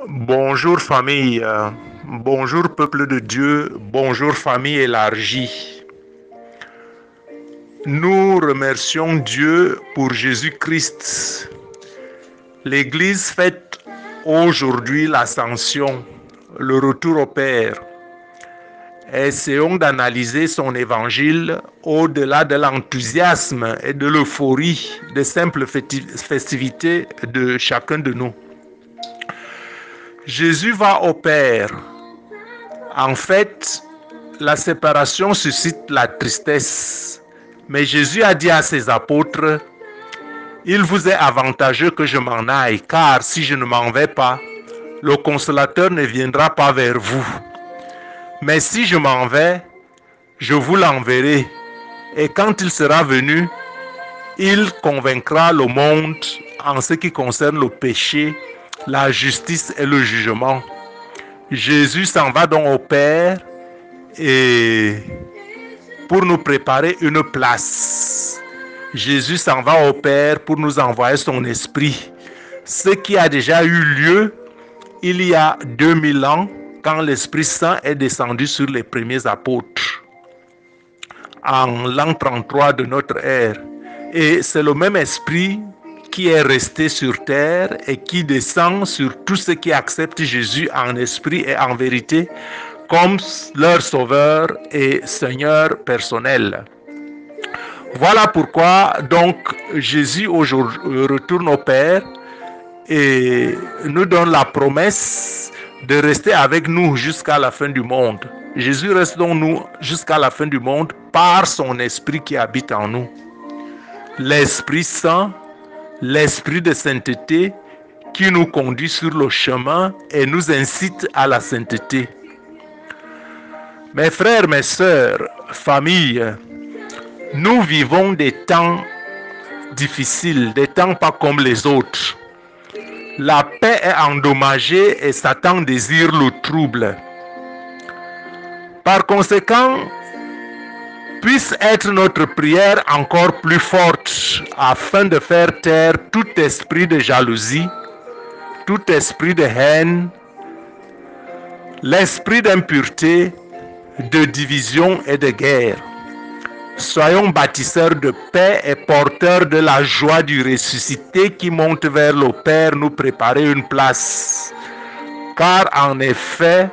Bonjour famille, bonjour peuple de Dieu, bonjour famille élargie. Nous remercions Dieu pour Jésus-Christ. L'Église fête aujourd'hui l'ascension, le retour au Père. Essayons d'analyser son évangile au-delà de l'enthousiasme et de l'euphorie des simples festivités de chacun de nous. Jésus va au Père. En fait, la séparation suscite la tristesse. Mais Jésus a dit à ses apôtres, « Il vous est avantageux que je m'en aille, car si je ne m'en vais pas, le consolateur ne viendra pas vers vous. Mais si je m'en vais, je vous l'enverrai. Et quand il sera venu, il convaincra le monde en ce qui concerne le péché, la justice et le jugement. » Jésus s'en va donc au Père et pour nous préparer une place. Jésus s'en va au Père pour nous envoyer son esprit. Ce qui a déjà eu lieu il y a 2000 ans quand l'Esprit Saint est descendu sur les premiers apôtres en l'an 33 de notre ère. Et c'est le même esprit qui est resté sur terre et qui descend sur tous ceux qui acceptent Jésus en esprit et en vérité comme leur sauveur et Seigneur personnel. Voilà pourquoi donc Jésus aujourd'hui retourne au Père et nous donne la promesse de rester avec nous jusqu'à la fin du monde. Jésus reste donc nous jusqu'à la fin du monde par son esprit qui habite en nous. L'Esprit Saint, l'Esprit de sainteté qui nous conduit sur le chemin et nous incite à la sainteté. Mes frères, mes sœurs, famille, nous vivons des temps difficiles, des temps pas comme les autres. La paix est endommagée et Satan désire le trouble. Par conséquent, puisse être notre prière encore plus forte afin de faire taire tout esprit de jalousie, tout esprit de haine, l'esprit d'impureté, de division et de guerre. Soyons bâtisseurs de paix et porteurs de la joie du ressuscité qui monte vers le Père nous préparer une place. Car en effet,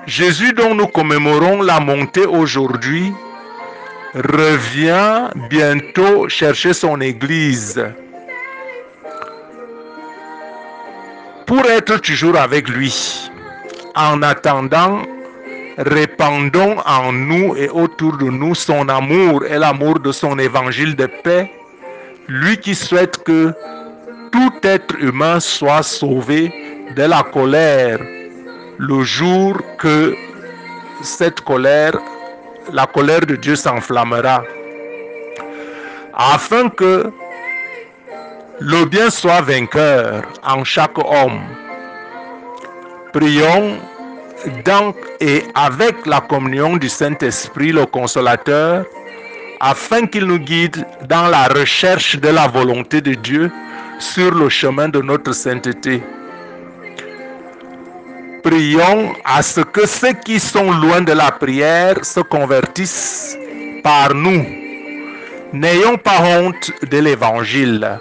Jésus dont nous commémorons la montée aujourd'hui revient bientôt chercher son Église pour être toujours avec lui. En attendant, répandons en nous et autour de nous son amour et l'amour de son évangile de paix, lui qui souhaite que tout être humain soit sauvé de la colère le jour que cette colère, la colère de Dieu s'enflammera, afin que le bien soit vainqueur en chaque homme. Prions donc et avec la communion du Saint-Esprit, le Consolateur, afin qu'il nous guide dans la recherche de la volonté de Dieu sur le chemin de notre sainteté. Prions à ce que ceux qui sont loin de la prière se convertissent par nous. N'ayons pas honte de l'Évangile.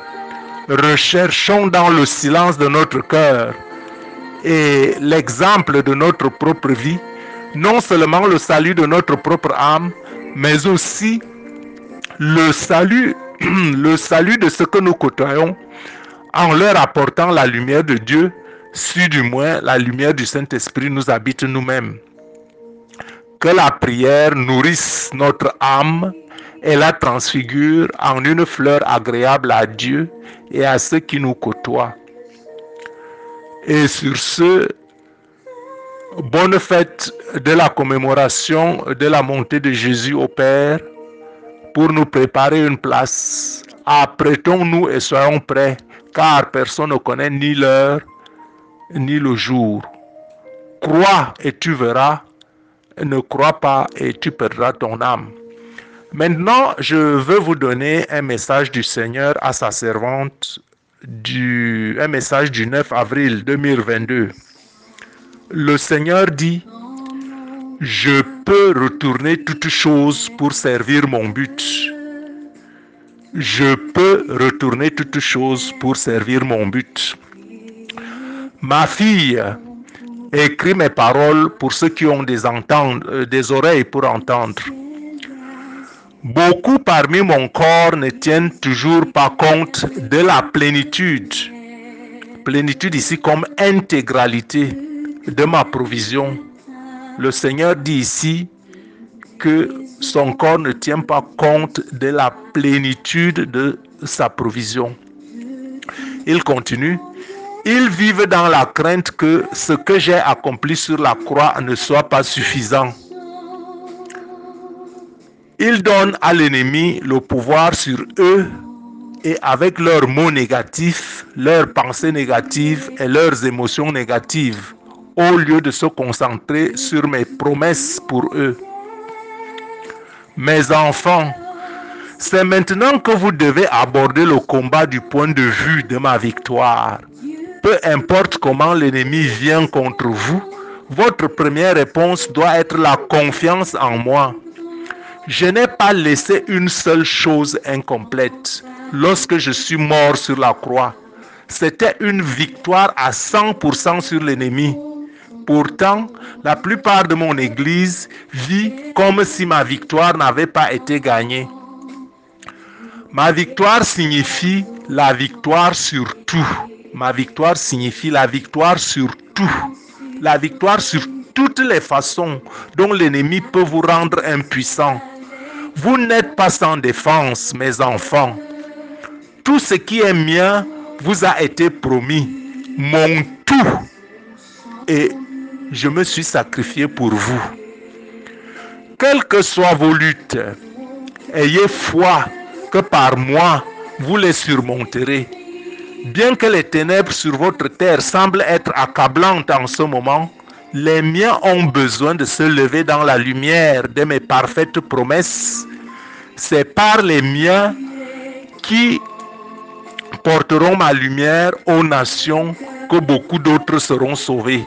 Recherchons dans le silence de notre cœur et l'exemple de notre propre vie, non seulement le salut de notre propre âme, mais aussi le salut de ceux que nous côtoyons en leur apportant la lumière de Dieu, si du moins la lumière du Saint-Esprit nous habite nous-mêmes. Que la prière nourrisse notre âme et la transfigure en une fleur agréable à Dieu et à ceux qui nous côtoient. Et sur ce, bonne fête de la commémoration de la montée de Jésus au Père pour nous préparer une place. Apprêtons-nous et soyons prêts, car personne ne connaît ni l'heure ni le jour. Crois et tu verras, ne crois pas et tu perdras ton âme. Maintenant, je veux vous donner un message du Seigneur à sa servante un message du 9 avril 2022. Le Seigneur dit, je peux retourner toutes choses pour servir mon but. Je peux retourner toutes choses pour servir mon but. Ma fille écrit mes paroles pour ceux qui ont des oreilles pour entendre. Beaucoup parmi mon corps ne tiennent toujours pas compte de la plénitude. Plénitude ici comme intégralité de ma provision. Le Seigneur dit ici que son corps ne tient pas compte de la plénitude de sa provision. Il continue. Ils vivent dans la crainte que ce que j'ai accompli sur la croix ne soit pas suffisant. Ils donnent à l'ennemi le pouvoir sur eux et avec leurs mots négatifs, leurs pensées négatives et leurs émotions négatives, au lieu de se concentrer sur mes promesses pour eux. Mes enfants, c'est maintenant que vous devez aborder le combat du point de vue de ma victoire. Peu importe comment l'ennemi vient contre vous, votre première réponse doit être la confiance en moi. Je n'ai pas laissé une seule chose incomplète. Lorsque je suis mort sur la croix, c'était une victoire à 100% sur l'ennemi. Pourtant, la plupart de mon église vit comme si ma victoire n'avait pas été gagnée. Ma victoire signifie la victoire sur tout. Ma victoire signifie la victoire sur tout. La victoire sur toutes les façons dont l'ennemi peut vous rendre impuissant. Vous n'êtes pas sans défense, mes enfants. Tout ce qui est mien vous a été promis. Mon tout. Et je me suis sacrifié pour vous. Quelles que soient vos luttes, ayez foi que par moi, vous les surmonterez. Bien que les ténèbres sur votre terre semblent être accablantes en ce moment, les miens ont besoin de se lever dans la lumière de mes parfaites promesses. C'est par les miens qui porteront ma lumière aux nations que beaucoup d'autres seront sauvés.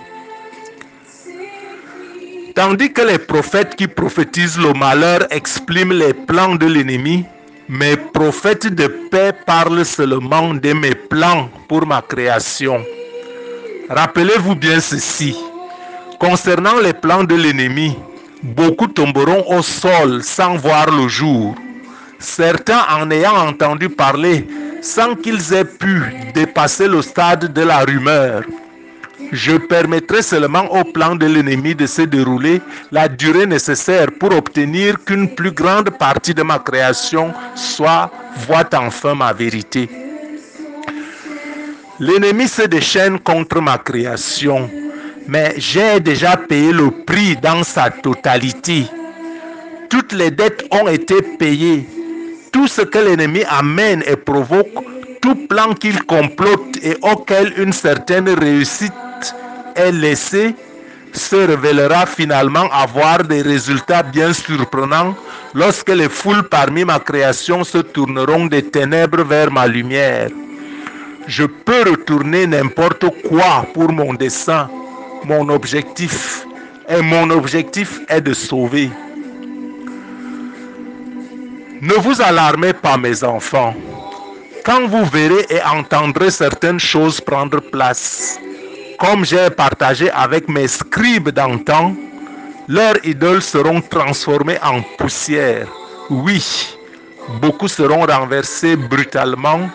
Tandis que les prophètes qui prophétisent le malheur expriment les plans de l'ennemi, mes prophètes de paix parlent seulement de mes plans pour ma création. Rappelez-vous bien ceci. Concernant les plans de l'ennemi, beaucoup tomberont au sol sans voir le jour. Certains en ayant entendu parler sans qu'ils aient pu dépasser le stade de la rumeur. Je permettrai seulement au plan de l'ennemi de se dérouler la durée nécessaire pour obtenir qu'une plus grande partie de ma création voie enfin ma vérité. L'ennemi se déchaîne contre ma création, mais j'ai déjà payé le prix dans sa totalité. Toutes les dettes ont été payées. Tout ce que l'ennemi amène et provoque, tout plan qu'il complote et auquel une certaine réussite est laissée, se révélera finalement avoir des résultats bien surprenants lorsque les foules parmi ma création se tourneront des ténèbres vers ma lumière. Je peux retourner n'importe quoi pour mon dessein, mon objectif, et mon objectif est de sauver. Ne vous alarmez pas, mes enfants. Quand vous verrez et entendrez certaines choses prendre place, comme j'ai partagé avec mes scribes d'antan, leurs idoles seront transformées en poussière. Oui, beaucoup seront renversés brutalement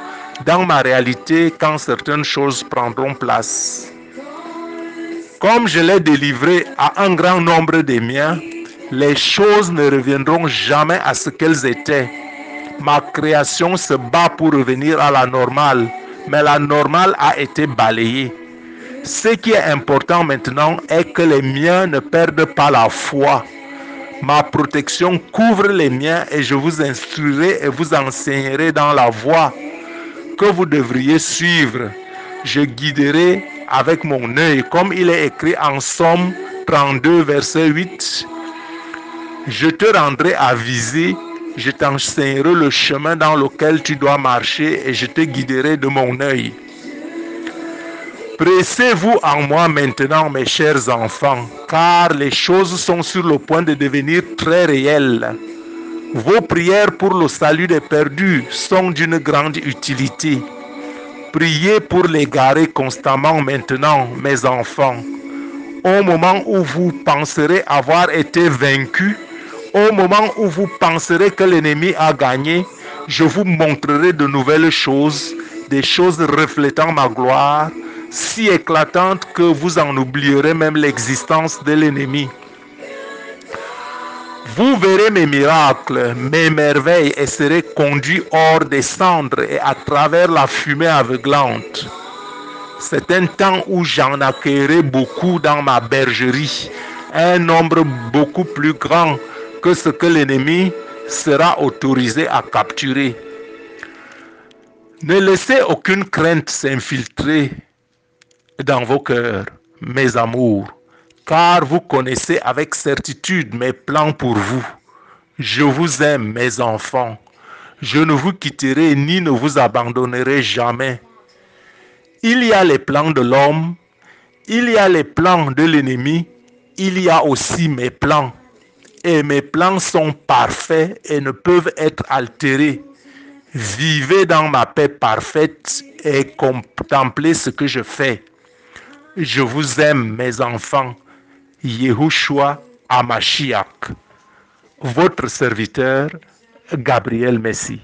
dans ma réalité quand certaines choses prendront place. Comme je l'ai délivré à un grand nombre des miens, les choses ne reviendront jamais à ce qu'elles étaient. Ma création se bat pour revenir à la normale, mais la normale a été balayée. Ce qui est important maintenant est que les miens ne perdent pas la foi. Ma protection couvre les miens et je vous instruirai et vous enseignerai dans la voie que vous devriez suivre. Je guiderai avec mon œil, comme il est écrit en Somme 32, verset 8. Je te rendrai avisé Je t'enseignerai le chemin dans lequel tu dois marcher et je te guiderai de mon œil. Pressez-vous en moi maintenant, mes chers enfants, car les choses sont sur le point de devenir très réelles. Vos prières pour le salut des perdus sont d'une grande utilité. Priez pour l'égarer constamment maintenant, mes enfants. Au moment où vous penserez avoir été vaincu, au moment où vous penserez que l'ennemi a gagné, je vous montrerai de nouvelles choses, des choses reflétant ma gloire, si éclatantes que vous en oublierez même l'existence de l'ennemi. Vous verrez mes miracles, mes merveilles et serez conduits hors des cendres et à travers la fumée aveuglante. C'est un temps où j'en accueillerai beaucoup dans ma bergerie, un nombre beaucoup plus grand que ce que l'ennemi sera autorisé à capturer. Ne laissez aucune crainte s'infiltrer dans vos cœurs, mes amours, car vous connaissez avec certitude mes plans pour vous. Je vous aime, mes enfants. Je ne vous quitterai ni ne vous abandonnerai jamais. Il y a les plans de l'homme, il y a les plans de l'ennemi, il y a aussi mes plans. Et mes plans sont parfaits et ne peuvent être altérés. Vivez dans ma paix parfaite et contemplez ce que je fais. Je vous aime, mes enfants. Yehoshua Hamashiach. Votre serviteur, Gabriel Messi.